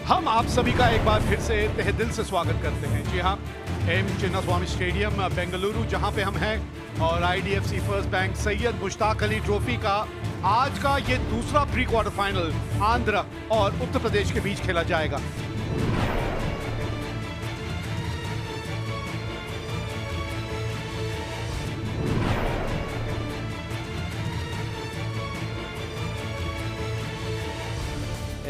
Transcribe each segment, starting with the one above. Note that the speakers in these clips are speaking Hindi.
हम आप सभी का एक बार फिर से तहे दिल से स्वागत करते हैं। जी हाँ, एम चिन्नास्वामी स्टेडियम बेंगलुरु जहां पे हम हैं और IDFC first bank Syed Mushtaq Ali trophy का आज का ये दूसरा प्री क्वार्टर फाइनल आंध्र और उत्तर प्रदेश के बीच खेला जाएगा।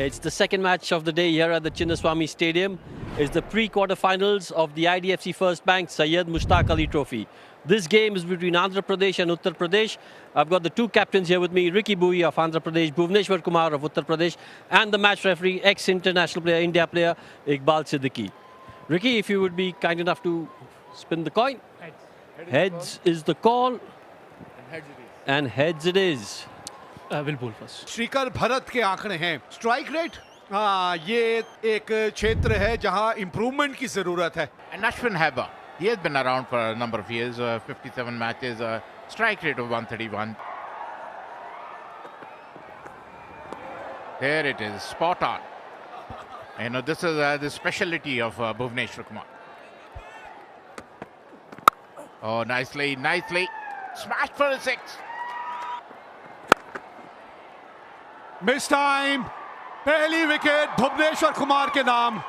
It's the second match of the day here at the Chinnaswamy Stadium. It's the pre-quarterfinals of the IDFC First Bank Syed Mushtaq Ali Trophy. This game is between Andhra Pradesh and Uttar Pradesh. I've got the two captains here with me, Ricky Bui of Andhra Pradesh, Bhuvneshwar Kumar of Uttar Pradesh, and the match referee, ex-international player, India player, Iqbal Siddiqui. Ricky, if you would be kind enough to spin the coin. Heads is the call. And heads it is. Will bowl first. Shrikar Bharat के आंकड़े हैं। स्ट्राइक रेट, ये एक क्षेत्र है जहां इंप्रूवमेंट की जरूरत है। And Ashwin Heba, he has been around for a number of years, 57 matches, strike rate of 131. There it is, spot on. You know, this is the specialty of Bhuvneshwar Kumar. Oh, nicely, smashed for a six. Miss time, पहली विकेट भुवनेश्वर कुमार के नाम।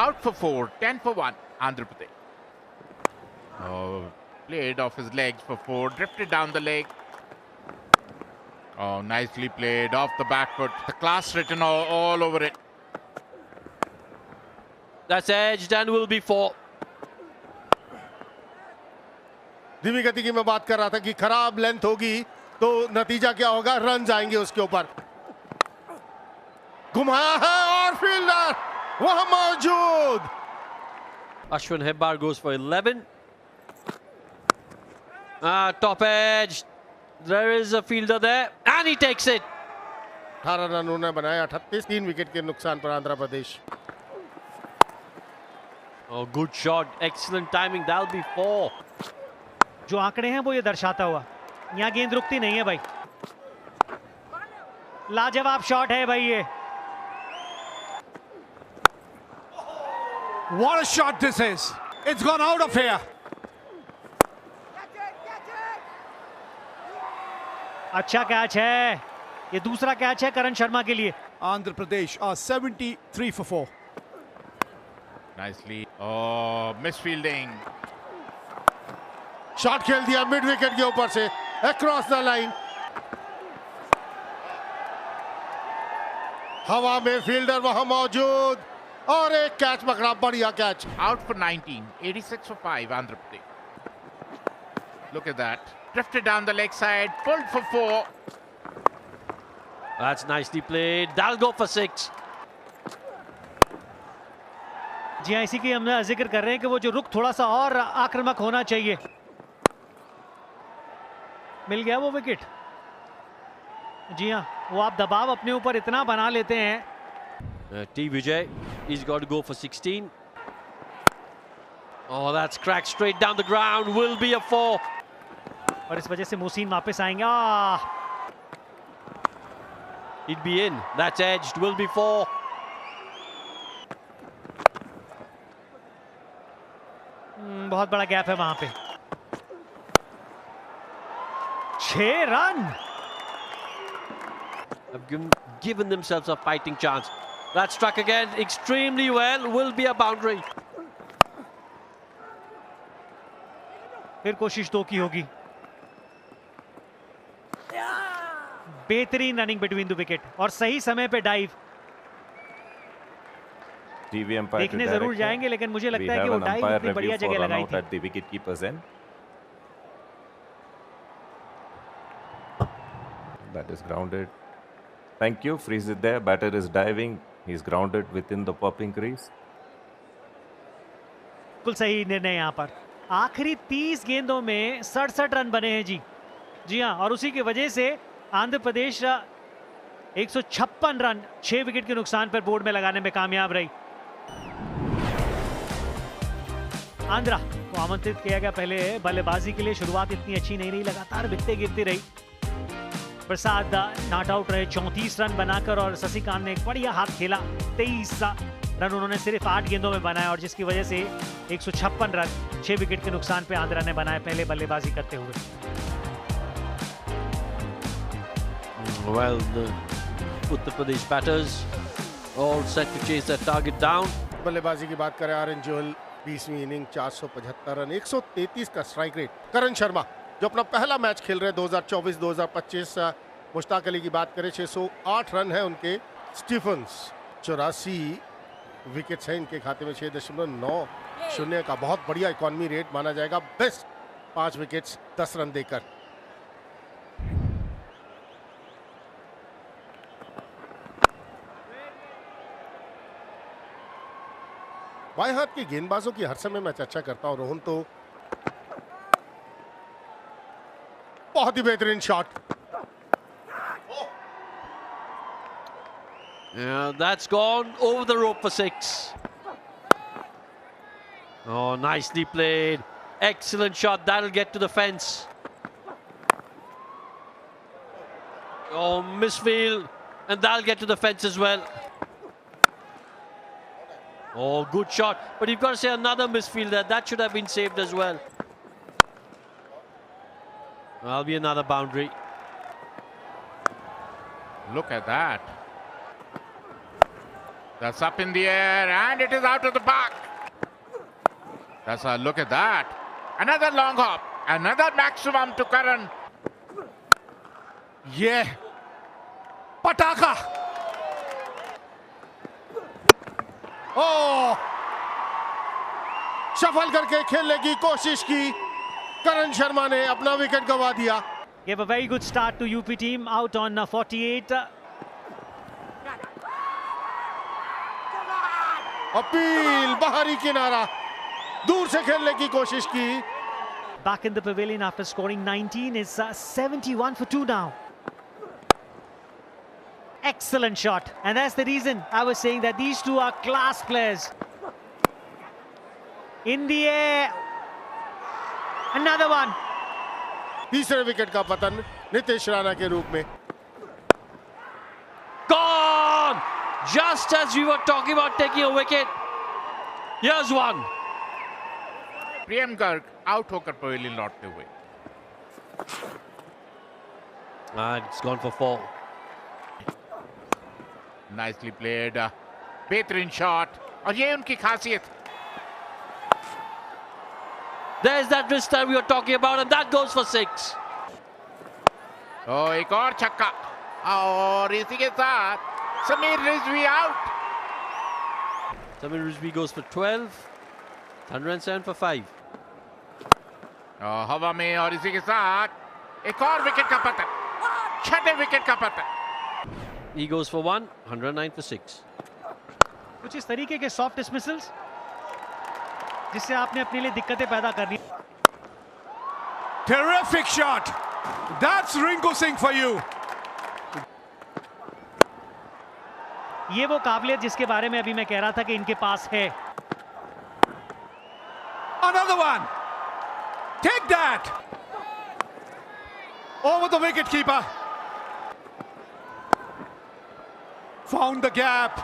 Out for 4, 10 for 1, Andhra Pradesh. Oh, played off his legs for 4, drifted down the leg. Oh, nicely played off the back foot. The class written all over it. That's edged and will be 4. धीमी गति की मैं बात कर रहा था कि खराब लेंथ होगी तो नतीजा क्या होगा, रन जाएंगे उसके ऊपर। घुमाया है और फील्डर वहां मौजूद। Ashwin Hebbar goes for 11. Top edge. There is a fielder there and he takes it. 18 run उन्होंने बनाया, 38, 3 विकेट के नुकसान पर Andhra Pradesh. Oh, good shot. Excellent timing. That'll be 4. जो आंकड़े हैं वो ये दर्शाता हुआ, यहाँ गेंद रुकती नहीं है भाई। लाजवाब शॉट है भाई ये। What a shot this is. It's gone out of here. अच्छा कैच है, ये दूसरा कैच है करण शर्मा के लिए। Andhra Pradesh 73 for 4. Nicely. Oh, misfielding. Shot खेल दिया मिड विकेट के ऊपर से अक्रॉस द लाइन। हवा में फील्डर वहां मौजूद और एक कैच पकड़ा, बढ़िया catch. Out for 19, 86 for 5, Andhra Pradesh. Look at that. Drifted down the leg side, pulled for 4. That's nicely played. That'll go for 6. जी हाँ, इसी की हम जिक्र कर रहे हैं कि वो जो रुख थोड़ा सा और आक्रामक होना चाहिए। मिल गया वो विकेट। जी हाँ, वो आप दबाव अपने ऊपर इतना बना लेते हैं। T. Vijay, he's got to go for 16. Oh, that's cracked straight down the ground. Will be a 4. और इस वजह से मोहसिन वापस आएंगे। He'd be in. That's edged. Will be 4. बहुत बड़ा गैप है वहां पे। 6 run. Have given themselves a fighting chance. That struck again extremely well. Will be a boundary. फिर कोशिश 2 की होगी। बेहतरीन रनिंग बिटवीन द विकेट और सही समय पे डाइव। देखने जरूर जाएंगे, लेकिन मुझे लगता है कि वो डाइव इतनी बढ़िया जगह लगाई थी। The wicketkeeper's end. That is grounded. Thank you. Freeze it there. Batter is diving. He's grounded within the popping crease. बिल्कुल सही निर्णय यहाँ पर। आखिरी 30 गेंदों में 67 रन बने हैं जी। जी हाँ, और उसी की वजह से आंध्र प्रदेश 156 रन 6 विकेट के नुकसान पर बोर्ड में लगाने में कामयाब रही। आंध्रा को आमंत्रित किया गया पहले बल्लेबाजी के लिए। शुरुआत इतनी अच्छी नहीं रही, लगातार विकेटें गिरती रही। प्रसाद नॉट आउट रहे 34 रन बनाकर, और शशिकांत ने एक बढ़िया हाथ खेला। 23 रन उन्होंने सिर्फ 8 गेंदों में बनाए, और जिसकी वजह से 156 रन 6 विकेट के नुकसान पे आंध्रा ने बनाए पहले बल्लेबाजी करते हुए। Well, the Uttar Pradesh batters all set to chase that target down. बल्लेबाजी की बात करें आर्यन जोहल 20वीं इनिंग 475 रन 133 का स्ट्राइक रेट। करण शर्मा जो अपना पहला मैच खेल रहे हैं 2024-2025, मुश्ताक अली की बात करें 608 रन है उनके। स्टीफन्स 84 विकेट्स हैं इनके खाते में, 6.90 का बहुत बढ़िया इकॉनमी रेट माना जाएगा। बेस्ट 5 विकेट्स 10 रन देकर। बाएं हाथ के गेंदबाजों की हर समय मैं चर्चा करता हूं। रोहन तो बहुत ही बेहतरीन shot. Yeah, that's gone over the rope for 6. Oh, nicely played. Excellent shot. That'll get to the fence. Oh, misfield. And that'll get to the fence as well. Oh, good shot. But you've got to say another misfield there. That should have been saved as well. That'll be another boundary. Look at that. That's up in the air and it is out of the park. That's a look at that. Another long hop. Another maximum to Karan. Yeah. पटाखा। ओह, शफल करके खेलने की कोशिश की, करण शर्मा ने अपना विकेट गंवा दिया। Gave a very good start to UP team, out on 48. Appeal बाहरी किनारा, दूर से खेलने की कोशिश की। Back in the pavilion after scoring 19 is 71 for 2 now. Excellent shot, and that's the reason I was saying that these two are class players. In the air, another one. तीसरे विकेट का पतन नितेश राणा के रूप में। Gone! Just as we were talking about taking a wicket, here's one. Priyam Garg out होकर पवेलियन लौटते हुए। And it's gone for 4. Nicely played. बेहतरीन शॉट, और ये उनकी खासियत। There's that wrist time we were talking about, and that goes for 6. और एक और छक्का, और इसी के साथ Sameer Rizvi out. Samir Rizvi goes for 12. 107 for 5. हवा में, और इसी के साथ एक और विकेट का पतन, 6ठे विकेट का पतन। He goes for 1. 109 for 6. कुछ इस तरीके के सॉफ्ट डिसमिसल्स जिससे आपने अपने लिए दिक्कतें पैदा करनी। Terrific shot. That's Rinku Singh for you. ये वो काबिलियत जिसके बारे में अभी मैं कह रहा था कि इनके पास है। Another one. Take that. Over the wicket keeper. Found the gap.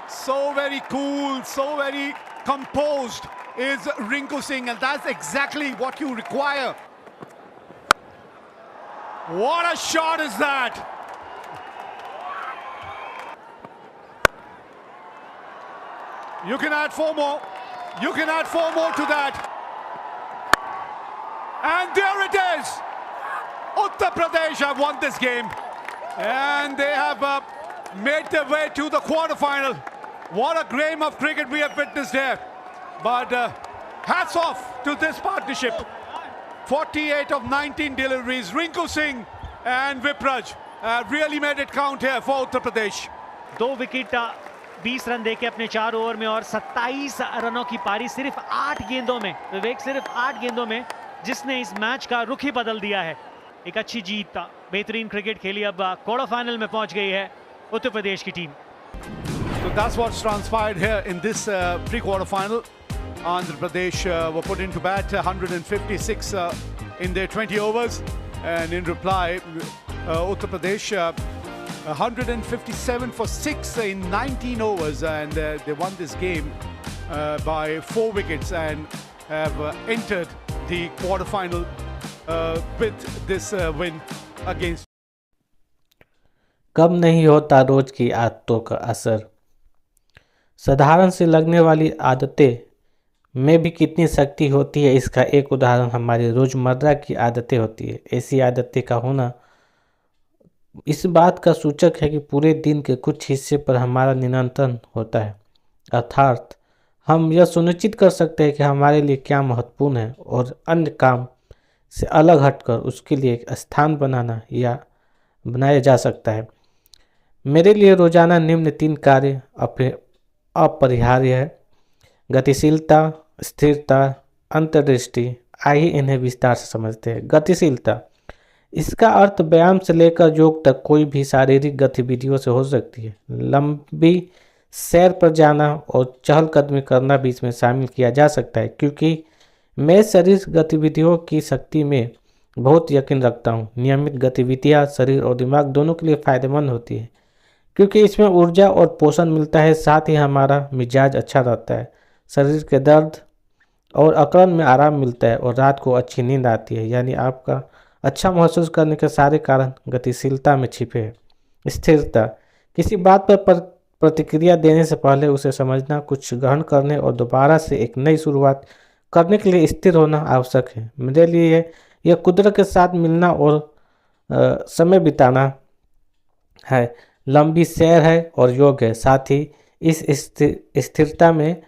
So very cool, so very composed is Rinku Singh, and that's exactly what you require. What a shot is that? You can add 4 more. You can add 4 more to that. And there it is. Uttar Pradesh have won this game. And they have made their way to the quarterfinal. What a game of cricket we have witnessed here. But hats off to this partnership. 48 of 19 deliveries. Rinku Singh and Vipraj really made it count here for Uttar Pradesh. 2 wicket 20 run देके अपने 4 ओवर में, और 27 रनों की पारी सिर्फ 8 गेंदों में। विवेक, सिर्फ 8 गेंदों में जिसने इस मैच का रुख ही बदल दिया है। एक अच्छी जीत, बेहतरीन क्रिकेट खेली। अब क्वार्टर फाइनल में पहुंच गई है उत्तर प्रदेश की team. So that's what's transpired here in this pre-quarter final. Andhra Pradesh were put into bat 156 in their 20 overs, and in reply Uttar Pradesh 157 for 6 in 19 overs, and they won this game by 4 wickets and have entered the quarterfinal with this win against. कब नहीं होता रोज की आदतों का असर। साधारण से लगने वाली आदतें में भी कितनी शक्ति होती है, इसका एक उदाहरण हमारी रोज़मर्रा की आदतें होती है। ऐसी आदतें का होना इस बात का सूचक है कि पूरे दिन के कुछ हिस्से पर हमारा नियंत्रण होता है, अर्थात हम यह सुनिश्चित कर सकते हैं कि हमारे लिए क्या महत्वपूर्ण है और अन्य काम से अलग हटकर उसके लिए एक स्थान बनाया जा सकता है। मेरे लिए रोजाना निम्न 3 कार्य अपरिहार्य है: गतिशीलता, स्थिरता, अंतर्दृष्टि। आइए इन्हें विस्तार से समझते हैं। गतिशीलता, इसका अर्थ व्यायाम से लेकर योग तक कोई भी शारीरिक गतिविधियों से हो सकती है। लंबी सैर पर जाना और चहलकदमी करना भी इसमें शामिल किया जा सकता है, क्योंकि मैं शरीर गतिविधियों की शक्ति में बहुत यकीन रखता हूँ। नियमित गतिविधियाँ शरीर और दिमाग दोनों के लिए फायदेमंद होती है, क्योंकि इसमें ऊर्जा और पोषण मिलता है, साथ ही हमारा मिजाज अच्छा रहता है, शरीर के दर्द और अकड़न में आराम मिलता है और रात को अच्छी नींद आती है। यानी आपका अच्छा महसूस करने के सारे कारण गतिशीलता में छिपे हैं। स्थिरता, किसी बात पर प्रतिक्रिया देने से पहले उसे समझना, कुछ ग्रहण करने और दोबारा से एक नई शुरुआत करने के लिए स्थिर होना आवश्यक है। मेरे लिए यह कुदरत के साथ मिलना और समय बिताना है, लंबी सैर है और योग है। साथ ही इस स्थिरता में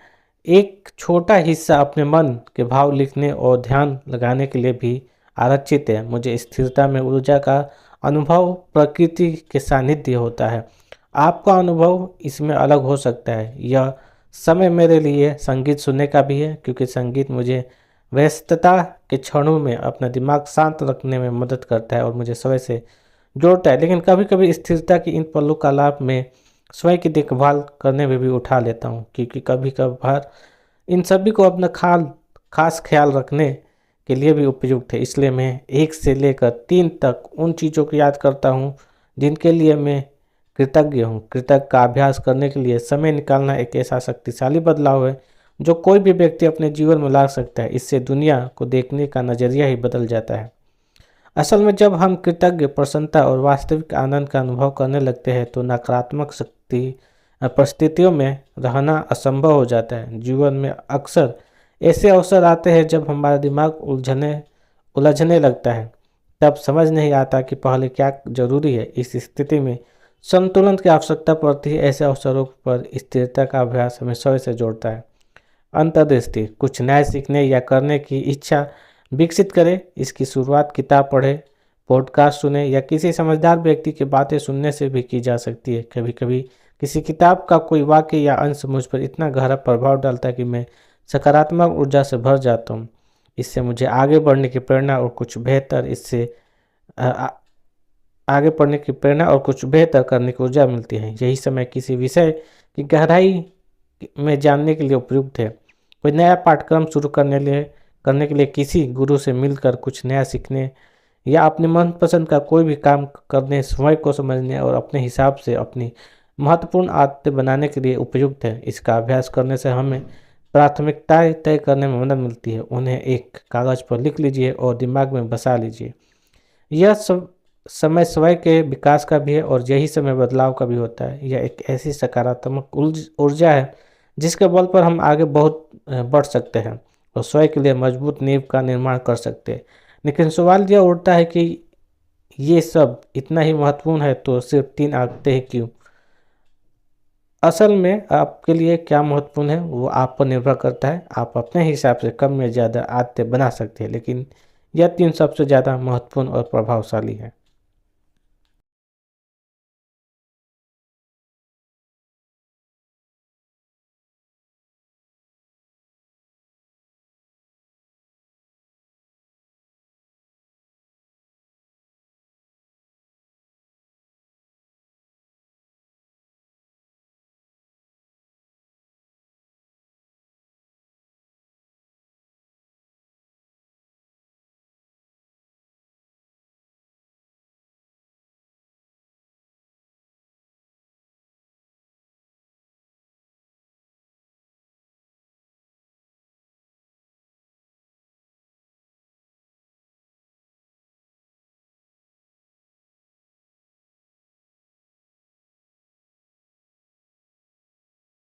एक छोटा हिस्सा अपने मन के भाव लिखने और ध्यान लगाने के लिए भी आरक्षित है। मुझे स्थिरता में ऊर्जा का अनुभव प्रकृति के सानिध्य होता है। आपका अनुभव इसमें अलग हो सकता है। यह समय मेरे लिए संगीत सुनने का भी है, क्योंकि संगीत मुझे व्यस्तता के क्षणों में अपना दिमाग शांत रखने में मदद करता है और मुझे स्वयं से जोड़ता है। लेकिन कभी कभी स्थिरता की इन पलों का लाभ मैं स्वयं की देखभाल करने में भी उठा लेता हूँ, क्योंकि कभी कभार इन सभी को अपना खास ख्याल रखने के लिए भी उपयुक्त है। इसलिए मैं 1 से लेकर 3 तक उन चीज़ों को याद करता हूँ जिनके लिए मैं कृतज्ञ हूँ। कृतज्ञ का अभ्यास करने के लिए समय निकालना एक ऐसा शक्तिशाली बदलाव है जो कोई भी व्यक्ति अपने जीवन में ला सकता है। इससे दुनिया को देखने का नज़रिया ही बदल जाता है। असल में जब हम कृतज्ञ, प्रसन्नता और वास्तविक आनंद का अनुभव करने लगते हैं तो नकारात्मक परिस्थितियों में रहना असंभव हो जाता है। जीवन में अक्सर ऐसे अवसर आते हैं जब हमारा दिमाग उलझने लगता है, तब समझ नहीं आता कि पहले क्या जरूरी है। इस स्थिति में संतुलन की आवश्यकता पड़ती है। ऐसे अवसरों पर स्थिरता का अभ्यास हमें स्वयं से जोड़ता है। अंतर्दृष्टि, कुछ नया सीखने या करने की इच्छा विकसित करें। इसकी शुरुआत किताब पढ़े, पॉडकास्ट सुने या किसी समझदार व्यक्ति की बातें सुनने से भी की जा सकती है। कभी कभी किसी किताब का कोई वाक्य या अंश मुझ पर इतना गहरा प्रभाव डालता है कि मैं सकारात्मक ऊर्जा से भर जाता हूँ। इससे मुझे आगे बढ़ने की प्रेरणा और कुछ बेहतर करने की ऊर्जा मिलती है। यही समय किसी विषय की गहराई में जानने के लिए उपयुक्त है। कोई नया पाठ्यक्रम शुरू करने के लिए किसी गुरु से मिलकर कुछ नया सीखने या अपने मनपसंद का कोई भी काम करने, समय को समझने और अपने हिसाब से अपनी महत्वपूर्ण आदतें बनाने के लिए उपयुक्त है। इसका अभ्यास करने से हमें प्राथमिकताएं तय करने में मदद मिलती है। उन्हें एक कागज़ पर लिख लीजिए और दिमाग में बसा लीजिए। यह सब समय स्वयं के विकास का भी है और यही समय बदलाव का भी होता है। यह एक ऐसी सकारात्मक ऊर्जा है जिसके बल पर हम आगे बहुत बढ़ सकते हैं और स्वयं के लिए मजबूत नींव का निर्माण कर सकते हैं। लेकिन सवाल यह उठता है कि ये सब इतना ही महत्वपूर्ण है तो सिर्फ 3 आदतें ही क्यों? असल में आपके लिए क्या महत्वपूर्ण है वो आप पर निर्भर करता है। आप अपने हिसाब से कम या ज़्यादा आदतें बना सकते हैं, लेकिन यह 3 सबसे ज़्यादा महत्वपूर्ण और प्रभावशाली है।